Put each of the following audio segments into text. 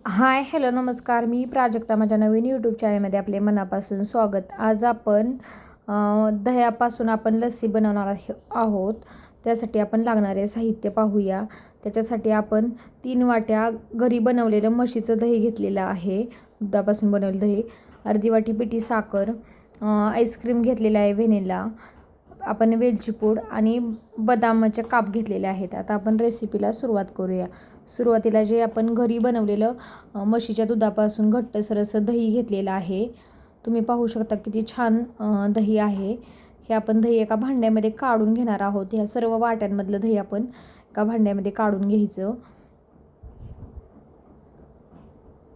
हाय, hello, नमस्कार. मी प्राजक्ता. माझ्या नवीन YouTube चॅनलमध्ये आपले मनापासून स्वागत. आज आपण दह्यापासून आपण लस्सी बनवणार आहोत. त्यासाठी आपण लागणारे साहित्य पाहूया. त्याच्यासाठी आपण 3 वाट्या घरी बनवलेलं म्हशीचं दही घेतलेलं आहे. दुधापासून बनवलेलं दही, अर्धी वाटी पिठी साखर, आईस्क्रीम घेतलेला आहे व्हॅनिला, आपण वेलची पूड आणि बदामाचे काप घेतलेले आहेत. आता आपण रेसिपीला सुरुवात करूया. सुरुवातीला जे आपण घरी बनवलेलं म्हशीच्या दुधापासून घट्टसर असं दही घेतलेलं आहे. तुम्ही पाहू शकता किती छान दही आहे. हे आपण दही एका भांड्यामध्ये काढून घेणार आहोत. ह्या सर्व वाट्यांमधलं दही आपण एका भांड्यामध्ये काढून घ्यायचं.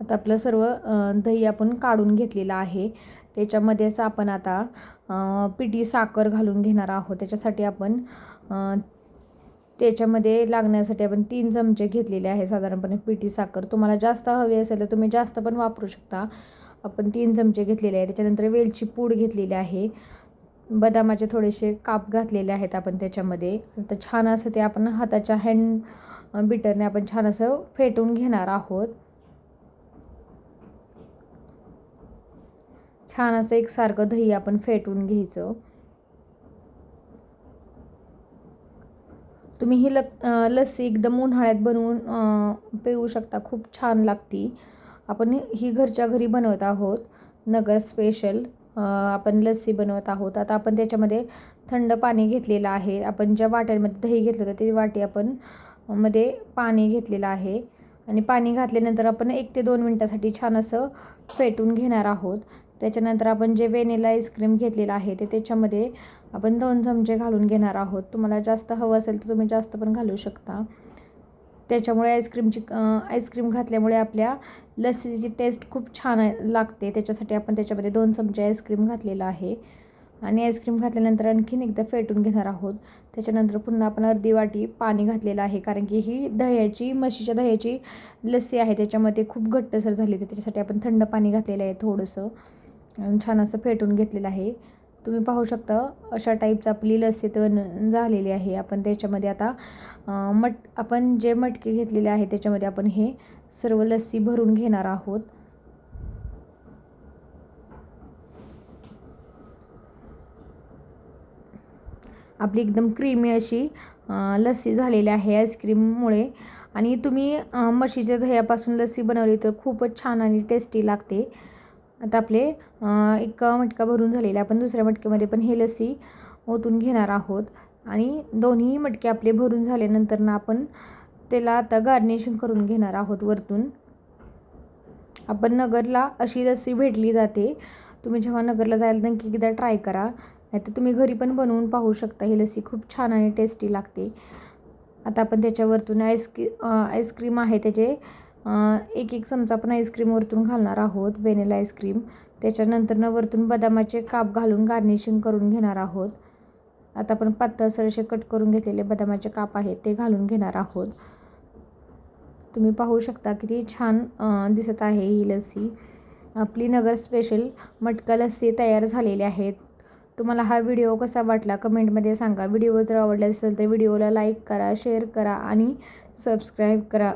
आता आपलं सर्व दही आपण काढून घेतलेलं आहे. त्याच्यामध्येच आपण आता पिठी साखर घालून घेणार आहोत. त्याच्यासाठी आपण त्याच्यामध्ये लागण्यासाठी आपण 3 चमचे घेतलेले आहे साधारणपणे पिठी साखर. तुम्हाला जास्त हवी असेल तर तुम्ही जास्त पण वापरू शकता. आपण 3 चमचे घेतलेले आहे. त्याच्यानंतर वेलची पूड घेतलेली आहे. बदामाचे थोडेसे काप घातलेले आहेत आपण त्याच्यामध्ये. आता छान असं ते आपण हाताच्या हँड बीटरने आपण छान असं फेटून घेणार आहोत. छान असं एकसारखं दही आपण फेटून घ्यायचं. तुम्ही ही लस्सी एकदम उन्हाळ्यात बनवून पिऊ शकता. खूप छान लागती. आपण ही घरच्या घरी बनवत आहोत. नगर स्पेशल आपण लस्सी बनवत आहोत. आता आपण त्याच्यामध्ये थंड पाणी घेतलेलं आहे. आपण ज्या वाट्यांमध्ये दही घेतलं होतं ती वाटी आपण मध्ये पाणी घेतलेलं आहे आणि पाणी घातल्यानंतर आपण 1 ते 2 मिनटासाठी छान असं फेटून घेणार आहोत. त्याच्यानंतर आपण जे व्हॅनिला आईस्क्रीम घेतलेलं आहे ते त्याच्यामध्ये आपण 2 चमचे घालून घेणार आहोत. तुम्हाला जास्त हवं असेल तर तुम्ही जास्त पण घालू शकता. त्याच्यामुळे आईस्क्रीम घातल्यामुळे आपल्या लस्सीची टेस्ट खूप छान लागते. त्याच्यासाठी आपण त्याच्यामध्ये 2 चमचे आईस्क्रीम घातलेलं आहे आणि आईस्क्रीम घातल्यानंतर आणखीन एकदा फेटून घेणार आहोत. त्याच्यानंतर पुन्हा आपण अर्धी वाटी पाणी घातलेलं आहे, कारण की ही म्हशीच्या दह्याची लस्सी आहे. त्याच्यामध्ये खूप घट्टसर झाली होती. त्याच्यासाठी आपण थंड पाणी घातलेलं आहे थोडंसं आणि छान असं फेटून घेतलेलं आहे. तुम्ही पाहू शकता अशा टाईपचं आपली लस्सी झालेली आहे. आपण त्याच्यामध्ये आता आपण जे मटके घेतलेले आहे त्याच्यामध्ये आपण हे सर्व लस्सी भरून घेणार आहोत. आपली एकदम क्रीमी अशी लस्सी झालेली आहे आईस्क्रीममुळे. आणि तुम्ही म्हशीच्या दह्यापासून लस्सी बनवली तर खूपच छान आणि टेस्टी लागते. आता आपले एक मटका भरून झालेला. आपण दुसऱ्या मटक्यामध्ये पण हे लस्सी ओतून घेणार आहोत आणि दोन्ही मटके आपले भरून झाल्यानंतर ना आपण त्याला आता गार्निशिंग करून घेणार आहोत वरतून. आपण नगरला अशी लस्सी भेटली जाते. तुम्ही जेव्हा नगरला जायला नक्की एकदा ट्राय करा. नाहीतर तुम्ही घरी पण बनवून पाहू शकता. ही लस्सी खूप छान आणि टेस्टी लागते. आता आपण त्याच्यावरतून आईस्क्रीम आहे त्याचे 1 चमचा आपण आईस्क्रीम वरतून घालणार आहोत, व्हॅनिला आईस्क्रीम. त्याच्यानंतर वरतून बदामाचे काप घालून गार्निशिंग करून घेणार आहोत. आता आपण पातळसर असे कट करून घेतलेले बदामाचे काप आहेत ते घालून घेणार आहोत. तुम्ही पाहू शकता किती छान दिसत आहे ही लस्सी. आपली नगर स्पेशल मटका लस्सी तयार झालेली आहे. तुम्हाला हा व्हिडिओ कसा वाटला कमेंटमध्ये सांगा. व्हिडिओ जर आवडला असेल तर व्हिडिओला लाईक करा, शेअर करा आणि सबस्क्राईब करा.